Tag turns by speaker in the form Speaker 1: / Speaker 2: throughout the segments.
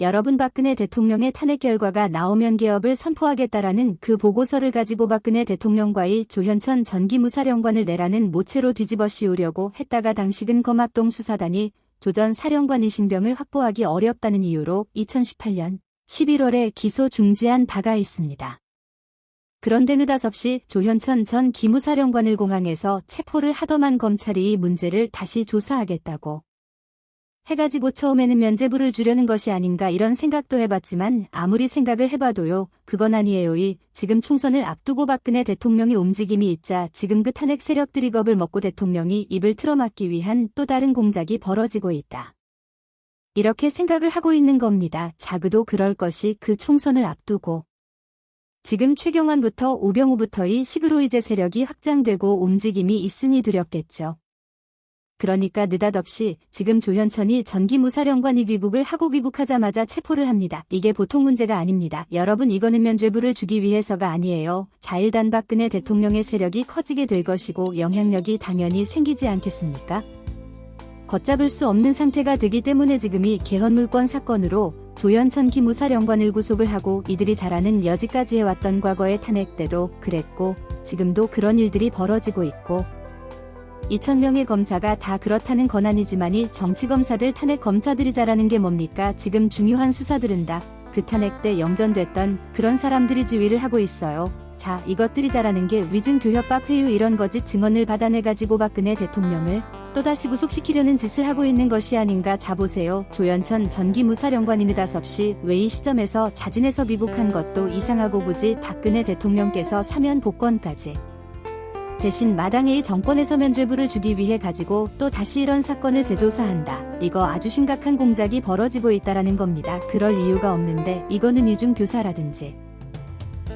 Speaker 1: 여러분, 박근혜 대통령의 탄핵 결과가 나오면 개업을 선포하겠다라는 그 보고서를 가지고 박근혜 대통령과의 조현천 전 기무사령관을 내라는 모체로 뒤집어 씌우려고 했다가 당시근 검합동 수사단이 조 전 사령관의 신병을 확보하기 어렵다는 이유로 2018년 11월에 기소 중지한 바가 있습니다. 그런데 느닷없이 조현천 전 기무사령관을 공항에서 체포를 하더만 검찰이 이 문제를 다시 조사하겠다고 해가지고 처음에는 면죄부를 주려는 것이 아닌가 이런 생각도 해봤지만 아무리 생각을 해봐도요, 그건 아니에요. 지금 총선을 앞두고 박근혜 대통령의 움직임이 있자 지금 그 탄핵 세력들이 겁을 먹고 대통령이 입을 틀어막기 위한 또 다른 공작이 벌어지고 있다. 이렇게 생각을 하고 있는 겁니다. 자그도 그럴 것이 그 총선을 앞두고 지금 최경환부터 우병우부터의 식으로 이제 세력이 확장되고 움직임이 있으니 두렵겠죠. 그러니까 느닷없이 지금 조현천이 전 기무사령관이 귀국을 하고 귀국하자마자 체포를 합니다. 이게 보통 문제가 아닙니다. 여러분, 이거는 면죄부를 주기 위해서가 아니에요. 자일단 박근혜 대통령의 세력이 커지게 될 것이고 영향력이 당연히 생기지 않겠습니까? 걷잡을 수 없는 상태가 되기 때문에 지금이 개헌물권 사건으로 조현천 기무사령관을 구속을 하고 이들이 잘하는 여지까지 해왔던 과거의 탄핵 때도 그랬고 지금도 그런 일들이 벌어지고 있고 2,000명의 검사가 다 그렇다는 건 아니지만이 정치검사들 탄핵 검사들이 잘하는 게 뭡니까? 지금 중요한 수사들은 다 그 탄핵 때 영전됐던 그런 사람들이 지휘를 하고 있어요. 자, 이것들이 잘하는 게 위증 교협박 회유 이런 거짓 증언을 받아내가지고 박근혜 대통령을 또다시 구속시키려는 짓을 하고 있는 것이 아닌가. 자, 보세요. 조현천 전 기무사령관이 느닷없이 왜 이 시점에서 자진해서 귀국한 것도 이상하고 굳이 박근혜 대통령께서 사면 복권까지 대신 마당의 정권에서 면죄부를 주기 위해 가지고 또 다시 이런 사건을 재조사한다. 이거 아주 심각한 공작이 벌어지고 있다라는 겁니다. 그럴 이유가 없는데 이거는 위증 교사라든지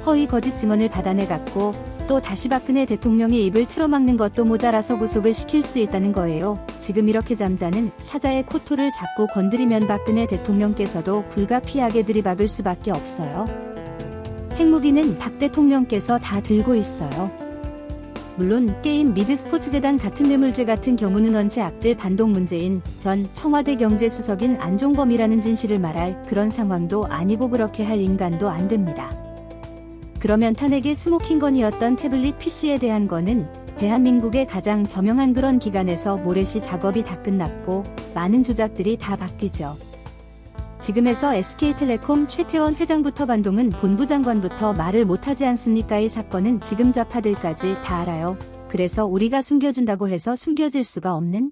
Speaker 1: 허위 거짓 증언을 받아내갖고 또 다시 박근혜 대통령의 입을 틀어막는 것도 모자라서 구속을 시킬 수 있다는 거예요. 지금 이렇게 잠자는 사자의 코토를 자꾸 건드리면 박근혜 대통령께서도 불가피하게 들이박을 수밖에 없어요. 핵무기는 박 대통령께서 다 들고 있어요. 물론 게임 미드 스포츠재단 같은 뇌물죄 같은 경우는 원체 악질 반동 문재인 전 청와대 경제수석인 안종범이라는 진실을 말할 그런 상황도 아니고 그렇게 할 인간도 안 됩니다. 그러면 탄핵의 스모킹건이었던 태블릿 PC에 대한 거는 대한민국의 가장 저명한 그런 기관에서 모래시 작업이 다 끝났고 많은 조작들이 다 바뀌죠. 지금에서 SK텔레콤 최태원 회장부터 반동은 본부장관부터 말을 못하지 않습니까? 이 사건은 지금 좌파들까지 다 알아요. 그래서 우리가 숨겨준다고 해서 숨겨질 수가 없는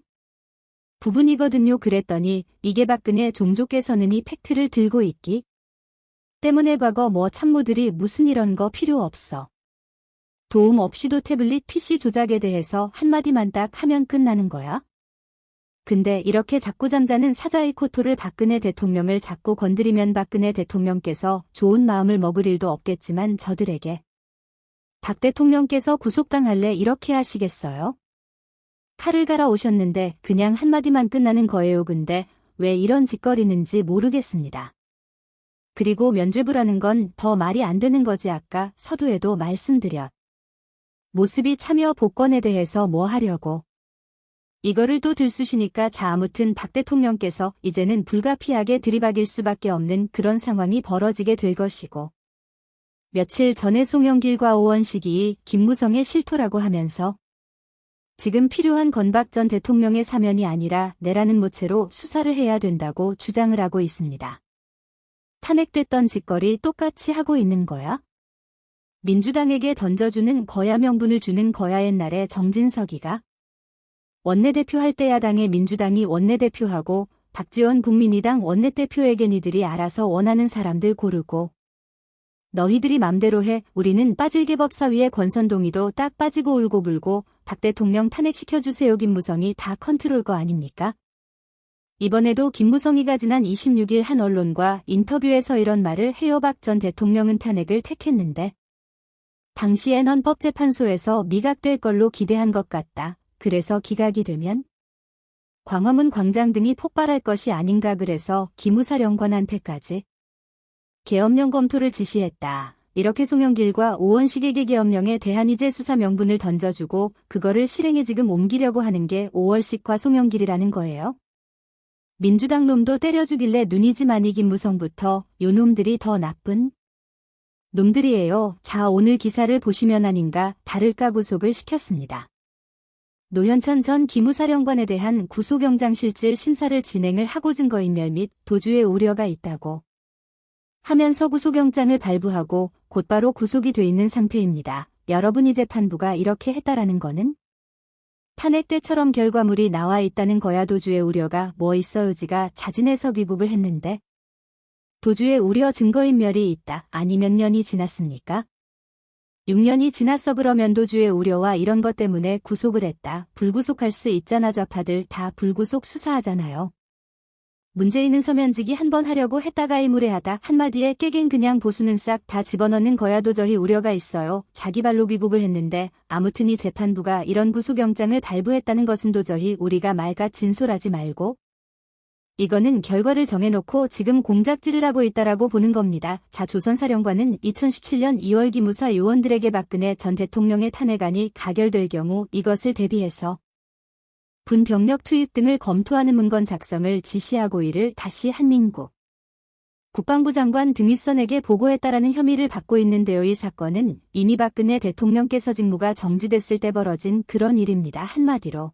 Speaker 1: 부분이거든요. 그랬더니 이게 박근혜 종족께서는 이 팩트를 들고 있기 때문에 과거 참모들이 무슨 이런 거 필요 없어. 도움 없이도 태블릿 PC 조작에 대해서 한마디만 딱 하면 끝나는 거야? 근데 이렇게 자꾸 잠자는 사자의 코토를 박근혜 대통령을 자꾸 건드리면 박근혜 대통령께서 좋은 마음을 먹을 일도 없겠지만 저들에게 박 대통령께서 구속당할래 이렇게 하시겠어요? 칼을 갈아 오셨는데 그냥 한마디만 끝나는 거예요. 근데 왜 이런 짓거리는지 모르겠습니다. 그리고 면죄부라는 건 더 말이 안 되는 거지. 아까 서두에도 말씀드렸 모습이 참여 복권에 대해서 뭐 하려고 이거를 또 들쑤시니까. 자, 아무튼 박 대통령께서 이제는 불가피하게 들이박일 수밖에 없는 그런 상황이 벌어지게 될 것이고 며칠 전에 송영길과 오원식이 김무성의 실토라고 하면서 지금 필요한 건 박 전 대통령의 사면이 아니라 내라는 모체로 수사를 해야 된다고 주장을 하고 있습니다. 탄핵됐던 짓거리 똑같이 하고 있는 거야? 민주당에게 던져주는 거야, 명분을 주는 거야. 옛날에 정진석이가 원내대표 할 때 야당의 민주당이 원내대표하고 박지원 국민의당 원내대표에게 니들이 알아서 원하는 사람들 고르고 너희들이 맘대로 해. 우리는 빠질개 법사위의 권선동이도 딱 빠지고 울고 불고 박 대통령 탄핵시켜주세요. 김무성이 다 컨트롤 거 아닙니까? 이번에도 김무성이가 지난 26일 한 언론과 인터뷰에서 이런 말을 해요. 박 전 대통령은 탄핵을 택했는데 당시엔 헌법재판소에서 미각될 걸로 기대한 것 같다. 그래서 기각이 되면 광화문 광장 등이 폭발할 것이 아닌가. 그래서 기무사령관한테까지 계엄령 검토를 지시했다. 이렇게 송영길과 오원식에게 계엄령에 대한 이제 수사 명분을 던져주고 그거를 실행에 지금 옮기려고 하는 게 오원식과 송영길이라는 거예요. 민주당 놈도 때려주길래 눈이지만이 김무성부터 요 놈들이 더 나쁜 놈들이에요. 자, 오늘 기사를 보시면 아닌가 다를까 구속을 시켰습니다. 노현천 전 기무사령관에 대한 구속영장실질 심사를 진행을 하고 증거인멸 및 도주의 우려가 있다고 하면서 구속영장을 발부하고 곧바로 구속이 돼 있는 상태입니다. 여러분이 재판부가 이렇게 했다라는 거는 탄핵 때처럼 결과물이 나와 있다는 거야. 도주의 우려가 뭐 있어요지가 자진해서 귀국을 했는데 도주의 우려 증거인멸이 있다. 아니 몇 년이 지났습니까? 6년이 지났어. 그러면 도주의 우려와 이런 것 때문에 구속을 했다. 불구속할 수 있잖아. 좌파들 다 불구속 수사하잖아요. 문재인은 서면지기 한번 하려고 했다가 일무례하다 한마디에 깨갱 그냥 보수는 싹 다 집어넣는 거야. 도저히 우려가 있어요. 자기 발로 귀국을 했는데 아무튼 이 재판부가 이런 구속영장을 발부했다는 것은 도저히 우리가 말과 진솔하지 말고 이거는 결과를 정해놓고 지금 공작질을 하고 있다라고 보는 겁니다. 자, 조선사령관은 2017년 2월 기무사 요원들에게 박근혜 전 대통령의 탄핵안이 가결될 경우 이것을 대비해서 군 병력 투입 등을 검토하는 문건 작성을 지시하고 이를 다시 한민국 국방부 장관 등윗선에게 보고했다라는 혐의를 받고 있는데요. 이 사건은 이미 박근혜 대통령께서 직무가 정지됐을 때 벌어진 그런 일입니다. 한마디로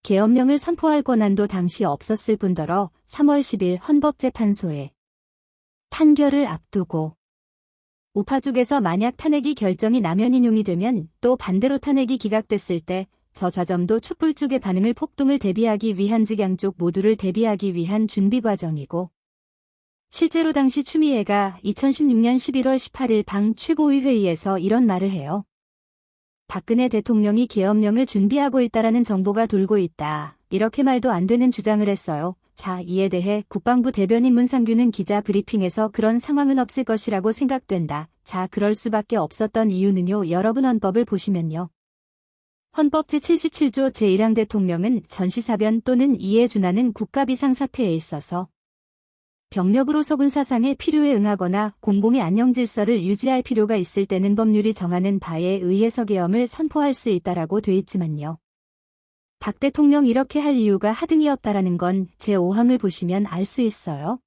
Speaker 1: 계엄령을 선포할 권한도 당시 없었을 뿐더러 3월 10일 헌법재판소의 판결을 앞두고 우파 쪽에서 만약 탄핵이 결정이 나면 인용이 되면 또 반대로 탄핵이 기각됐을 때 저 좌점도 촛불 쪽의 반응을 폭동을 대비하기 위한 즉 양쪽 모두를 대비하기 위한 준비 과정이고 실제로 당시 추미애가 2016년 11월 18일 방 최고위 회의에서 이런 말을 해요. 박근혜 대통령이 계엄령을 준비하고 있다라는 정보가 돌고 있다. 이렇게 말도 안 되는 주장을 했어요. 자, 이에 대해 국방부 대변인 문상규는 기자 브리핑에서 그런 상황은 없을 것이라고 생각된다. 자, 그럴 수밖에 없었던 이유는요. 여러분 헌법을 보시면요. 헌법 제77조 제1항 대통령은 전시사변 또는 이에 준하는 국가비상사태에 있어서 병력으로서 군사상의 필요에 응하거나 공공의 안녕질서를 유지할 필요가 있을 때는 법률이 정하는 바에 의해서 계엄을 선포할 수 있다라고 돼 있지만요. 박 대통령 이렇게 할 이유가 하등이 없다라는 건 제5항을 보시면 알 수 있어요.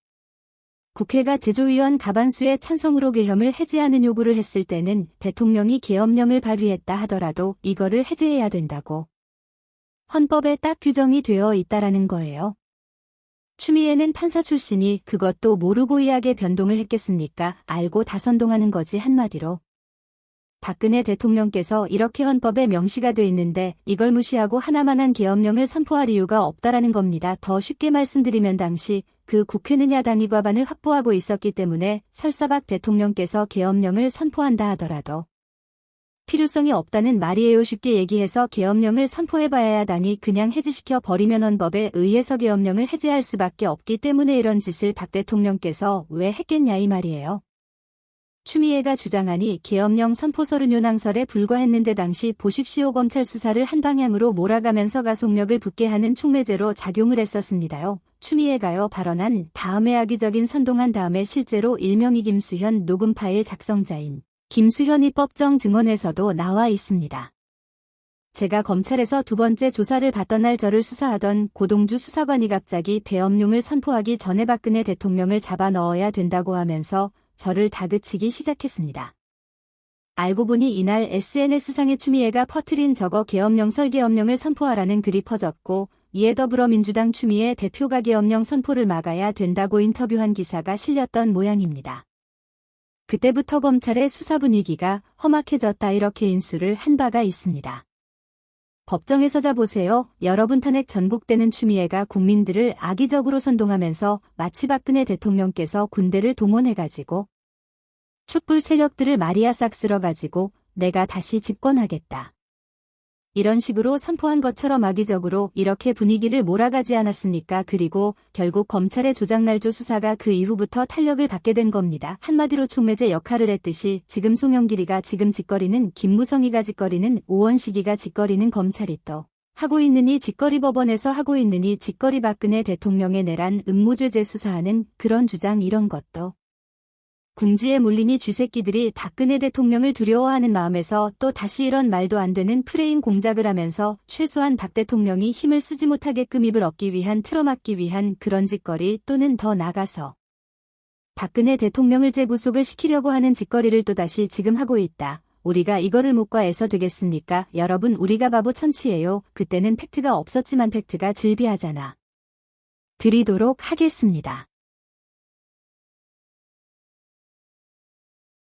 Speaker 1: 국회가 제조위원 과반수의 찬성으로 계엄을 해제하는 요구를 했을 때는 대통령이 계엄령을 발휘했다 하더라도 이거를 해제해야 된다고 헌법에 딱 규정이 되어 있다라는 거예요. 추미애는 판사 출신이 그것도 모르고 이하게 변동을 했겠습니까? 알고 다 선동하는 거지. 한마디로 박근혜 대통령께서 이렇게 헌법에 명시가 돼 있는데 이걸 무시하고 하나만한 계엄령을 선포할 이유가 없다라는 겁니다. 더 쉽게 말씀드리면 당시 그 국회는 야당이 과반을 확보하고 있었기 때문에 설사 박 대통령께서 계엄령을 선포한다 하더라도 필요성이 없다는 말이에요. 쉽게 얘기해서 계엄령을 선포해봐야 야당이 그냥 해지시켜 버리면 헌법에 의해서 계엄령을 해제할 수밖에 없기 때문에 이런 짓을 박 대통령께서 왜 했겠냐 이 말이에요. 추미애가 주장하니 계엄령 선포설은 요낭설에 불과했는데 당시 보십시오. 검찰 수사를 한 방향으로 몰아가면서 가속력을 붙게 하는 촉매제로 작용을 했었습니다요. 추미애가요 발언한 다음에 악의적인 선동한 다음에 실제로 일명이 김수현 녹음 파일 작성자인 김수현이 법정 증언에서도 나와 있습니다. 제가 검찰에서 두 번째 조사를 받던 날 저를 수사하던 고동주 수사관이 갑자기 계엄령을 선포하기 전에 박근혜 대통령을 잡아 넣어야 된다고 하면서 저를 다그치기 시작했습니다. 알고 보니 이날 SNS상에 추미애가 퍼뜨린 저거 계엄령 설계엄령을 선포하라는 글이 퍼졌고 이에 더불어민주당 추미애 대표가 계엄령 선포를 막아야 된다고 인터뷰한 기사가 실렸던 모양입니다. 그때부터 검찰의 수사 분위기가 험악해졌다 이렇게 인수를 한 바가 있습니다. 법정에서 자 보세요. 여러분 탄핵 전국되는 추미애가 국민들을 악의적으로 선동하면서 마치 박근혜 대통령께서 군대를 동원해가지고 촛불 세력들을 마리아 싹 쓸어가지고 내가 다시 집권하겠다. 이런 식으로 선포한 것처럼 악의적으로 이렇게 분위기를 몰아가지 않았습니까? 그리고 결국 검찰의 조작날조 수사가 그 이후부터 탄력을 받게 된 겁니다. 한마디로 촉매제 역할을 했듯이 지금 송영길이가 지금 짓거리는 김무성이가 짓거리는 오원식이가 짓거리는 검찰이 또 하고 있느니 짓거리 법원에서 하고 있느니 짓거리 박근혜 대통령의 내란 음모죄 재수사하는 그런 주장 이런 것도 궁지에 몰린 이 쥐새끼들이 박근혜 대통령을 두려워하는 마음에서 또 다시 이런 말도 안 되는 프레임 공작을 하면서 최소한 박 대통령이 힘을 쓰지 못하게끔 입을 얻기 위한 틀어막기 위한 그런 짓거리 또는 더 나가서 박근혜 대통령을 재구속을 시키려고 하는 짓거리를 또다시 지금 하고 있다. 우리가 이거를 못 과해서 되겠습니까? 여러분, 우리가 바보 천치예요. 그때는 팩트가 없었지만 팩트가 즐비하잖아. 드리도록 하겠습니다.